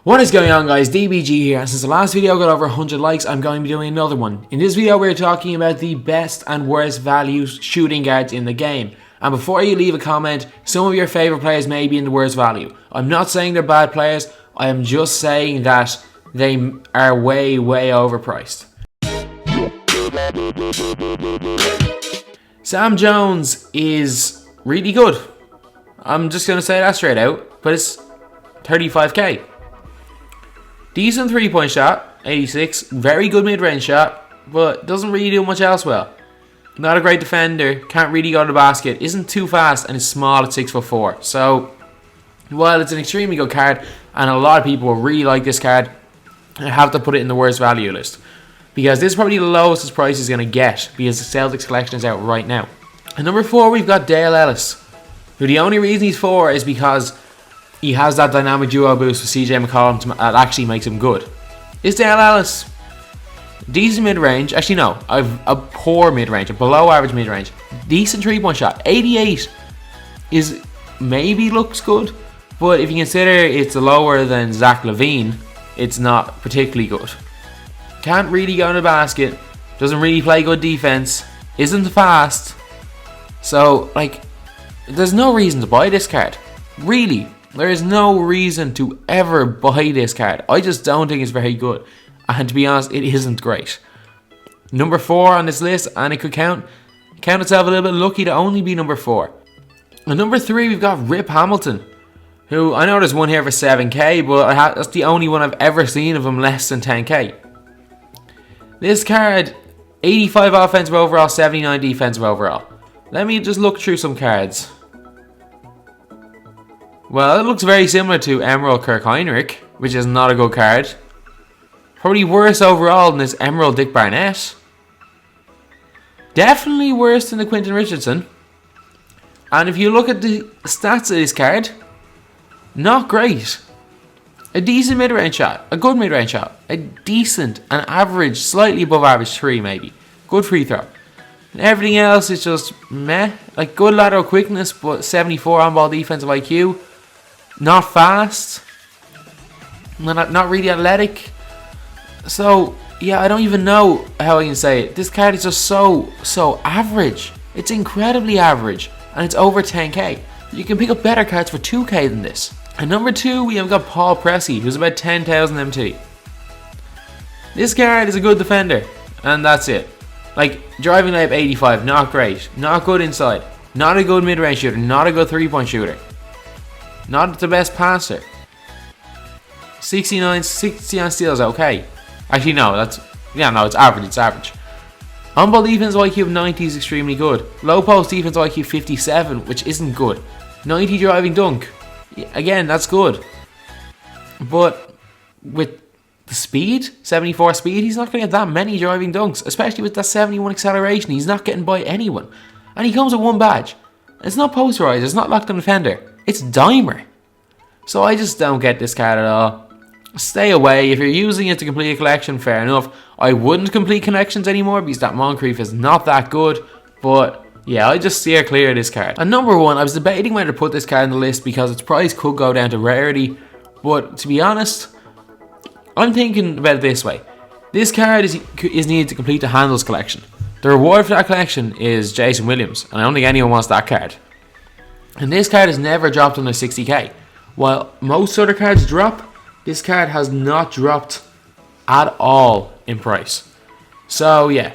What is going on, guys? DBG here, and since the last video got over 100 likes, I'm going to be doing another one. In this video, we're talking about the best and worst value shooting guards in the game. And before you leave a comment, some of your favourite players may be in the worst value. I'm not saying they're bad players, I am just saying that they are way overpriced. Sam Jones is really good. I'm just going to say that straight out, but it's 35k. Decent 3-point shot, 86. Very good mid-range shot, but doesn't really do much else well. Not a great defender, can't really go to the basket, isn't too fast, and is small at 6'4". So, while it's an extremely good card, and a lot of people will really like this card, I have to put it in the worst value list. Because this is probably the lowest his price is going to get, because the Celtics collection is out right now. At number 4, we've got Dale Ellis, who the only reason he's 4 is because he has that dynamic duo boost with CJ McCollum that actually makes him good. Is Dale Ellis decent mid-range? Actually no, I've a poor mid-range, a below average mid-range. Decent 3-point shot, 88 is maybe looks good, but if you consider it's lower than Zach Lavine, it's not particularly good. Can't really go in the basket, doesn't really play good defense, isn't fast, so like there's no reason to buy this card. Really, there is no reason to ever buy this card. I just don't think it's very good. And to be honest, it isn't great. Number 4 on this list, and it could count itself a little bit lucky to only be number 4. At number 3, we've got Rip Hamilton, who I know there's one here for 7k, but that's the only one I've ever seen of him less than 10k. This card, 85 offensive overall, 79 defensive overall. Let me just look through some cards. Well, it looks very similar to Emerald Kirk Heinrich, which is not a good card. Probably worse overall than this Emerald Dick Barnett. Definitely worse than the Quentin Richardson. And if you look at the stats of this card, not great. A decent mid-range shot, a good mid-range shot, a decent, an average, slightly above average 3 maybe. Good free throw. And everything else is just meh. Like good lateral quickness, but 74 on-ball defensive IQ. Not fast. Not really athletic. So, yeah, I don't even know how I can say it. This card is just so average. It's incredibly average. And it's over 10k. You can pick up better cards for 2k than this. At number 2, we have got Paul Pressey, who's about 10,000 MT. This card is a good defender. And that's it. Like, driving layup 85, not great. Not good inside. Not a good mid-range shooter. Not a good 3-point shooter. Not the best passer. 60 on steals, okay. Actually, no, it's average, it's average. On-ball defense IQ of 90 is extremely good. Low post defense IQ 57, which isn't good. 90 driving dunk, again, that's good. But with the speed, 74 speed, he's not going to get that many driving dunks, especially with that 71 acceleration. He's not getting by anyone. And he comes with one badge. It's not posterized, it's not locked on defender. It's Dimer. So I just don't get this card at all. Stay away. If you're using it to complete a collection, fair enough. I wouldn't complete collections anymore because that Moncrief is not that good. But yeah, I just steer clear of this card. At number 1, I was debating whether to put this card on the list because its price could go down to rarity. But to be honest, I'm thinking about it this way. This card is needed to complete the Handles collection. The reward for that collection is Jason Williams, and I don't think anyone wants that card. And this card has never dropped under 60k. While most other cards drop, this card has not dropped at all in price. So yeah,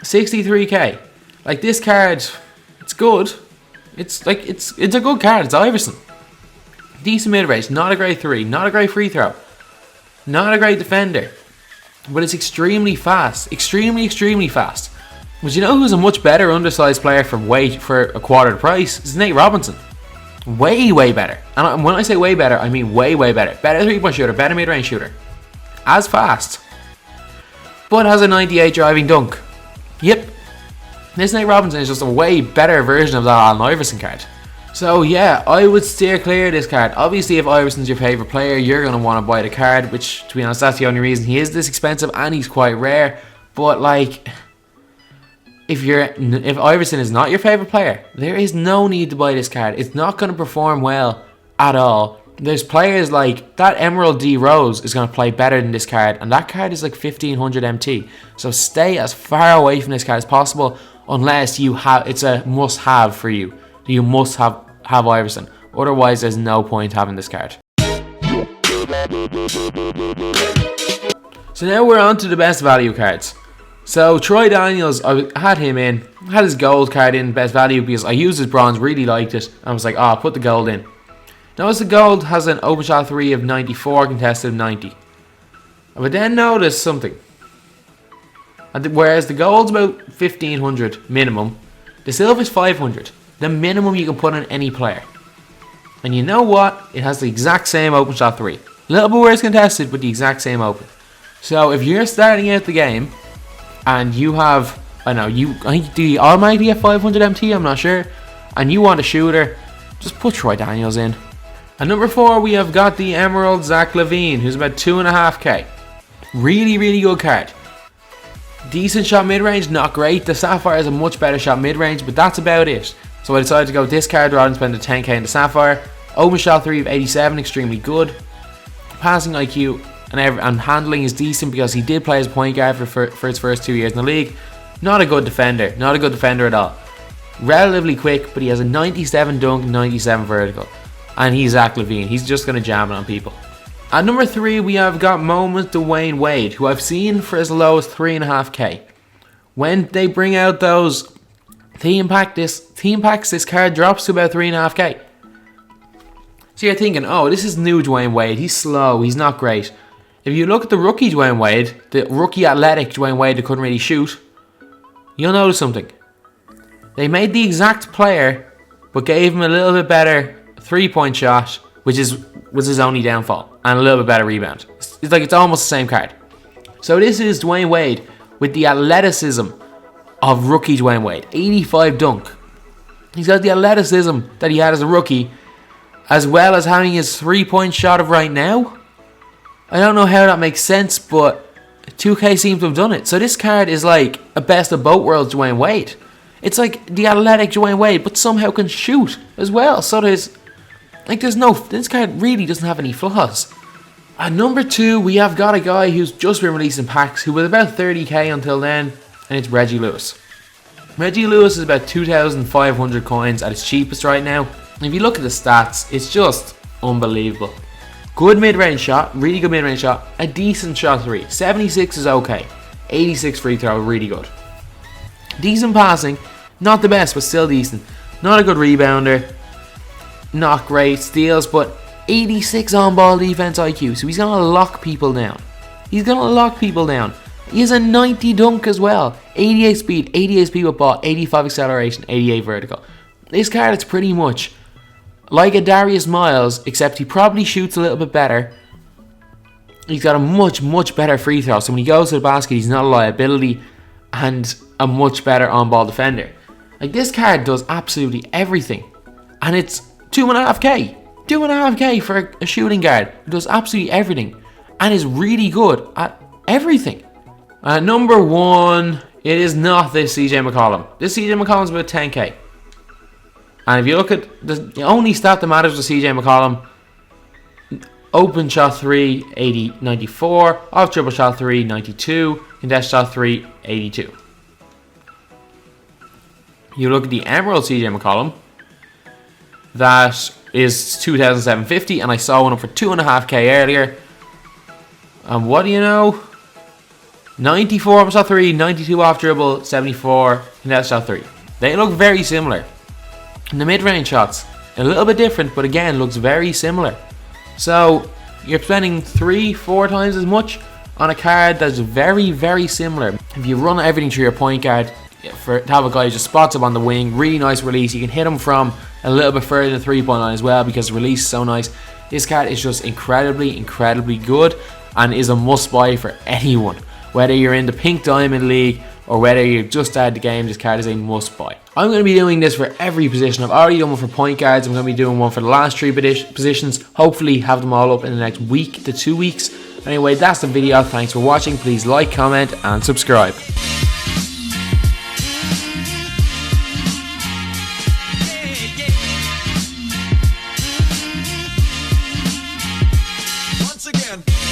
63k. Like this card, it's good. It's a good card. It's Iverson. Decent mid-range, not a great 3, not a great free throw, not a great defender, but it's extremely fast, extremely fast. But you know who's a much better undersized player for a quarter the price? It's Nate Robinson. Way better. And when I say way better, I mean way better. Better 3-point shooter, better mid-range shooter. As fast. But has a 98 driving dunk. Yep. This Nate Robinson is just a way better version of that Allen Iverson card. So yeah, I would steer clear of this card. Obviously, if Iverson's your favourite player, you're going to want to buy the card, which, to be honest, that's the only reason he is this expensive, and he's quite rare. But like, if Iverson is not your favourite player, there is no need to buy this card. It's not going to perform well at all. there's players like that Emerald D Rose is going to play better than this card, and that card is like 1500 MT. So stay as far away from this card as possible, unless you have it's a must-have for you. You must have Iverson. Otherwise, there's no point having this card. So now we're on to the best value cards. So Troy Daniels, I had him in. I had his gold card in best value because I used his bronze, really liked it. I was like, oh, I'll put the gold in. Notice the gold has an open shot 3 of 94, contested of 90. But then notice something. Whereas the gold's about 1500 minimum, the silver's 500. The minimum you can put on any player. And you know what? It has the exact same open shot 3. A little bit worse contested, but the exact same open. So if you're starting out the game and you have, I think do you automatically get 500 MT? I'm not sure. And you want a shooter, just put Troy Daniels in. At number 4, we have got the Emerald Zach Lavine, who's about 2.5k. Really, really good card. Decent shot mid-range, not great. The Sapphire is a much better shot mid-range, but that's about it. So I decided to go with this card rather than spend the 10k in the Sapphire. Open shot 3 of 87, extremely good. Passing IQ and handling is decent because he did play as point guard for his first 2 years in the league. Not a good defender. Not a good defender at all. Relatively quick, but he has a 97 dunk, 97 vertical. And he's Zach Lavine. He's just going to jam it on people. At number 3, we have got Moment Dwyane Wade, who I've seen for as low as 3.5k. When they bring out those team packs, this card drops to about 3.5k. So you're thinking, oh, this is new Dwyane Wade. He's slow. He's not great. If you look at the rookie Dwyane Wade, the rookie athletic Dwyane Wade that couldn't really shoot, you'll notice something. They made the exact player, but gave him a little bit better 3-point shot, which was his only downfall, and a little bit better rebound. It's almost the same card. So this is Dwyane Wade with the athleticism of rookie Dwyane Wade. 85 dunk. He's got the athleticism that he had as a rookie, as well as having his 3-point shot of right now. I don't know how that makes sense, but 2K seems to have done it. So this card is like a best of both worlds Dwyane Wade. It's like the athletic Dwyane Wade, but somehow can shoot as well. So this card really doesn't have any flaws. At number 2, we have got a guy who's just been released in packs, who was about 30k until then, and it's Reggie Lewis. Reggie Lewis is about 2,500 coins at its cheapest right now. If you look at the stats, it's just unbelievable. Good mid-range shot, really good mid-range shot, a decent shot 3. 76 is okay. 86 free throw, really good. Decent passing, not the best, but still decent. Not a good rebounder, not great steals, but 86 on-ball defense IQ, so he's going to lock people down. He has a 90 dunk as well. 88 speed with ball, 85 acceleration, 88 vertical. This card is pretty much like a Darius Miles, except he probably shoots a little bit better. He's got a much, much better free throw, so when he goes to the basket, he's not a liability, and a much better on-ball defender. Like, this card does absolutely everything, and it's 2.5k. 2.5k for a shooting guard who does absolutely everything and is really good at everything. At number 1, it is not this CJ McCollum. This CJ McCollum is about 10k. And if you look at the only stat that matters with CJ McCollum, open shot 3, 94, off dribble shot 3, 92, contest shot 3, 82. You look at the Emerald CJ McCollum, that is 2,750, and I saw one up for 2.5k earlier. And what do you know? 94 off shot 3, 92 off dribble, 74 contest shot 3. They look very similar. And the mid-range shots, a little bit different, but again, looks very similar. So, you're spending 3-4 times as much on a card that's very, very similar. If you run everything through your point guard, to have a guy who just spots up on the wing, really nice release. You can hit him from a little bit further than the 3-point line as well because the release is so nice. This card is just incredibly, incredibly good and is a must-buy for anyone. Whether you're in the Pink Diamond League or whether you're just started the game, this card is a must-buy. I'm going to be doing this for every position. I've already done one for point guards. I'm going to be doing one for the last 3 positions. Hopefully have them all up in the next week to 2 weeks. Anyway, that's the video. Thanks for watching. Please like, comment and subscribe. Peace.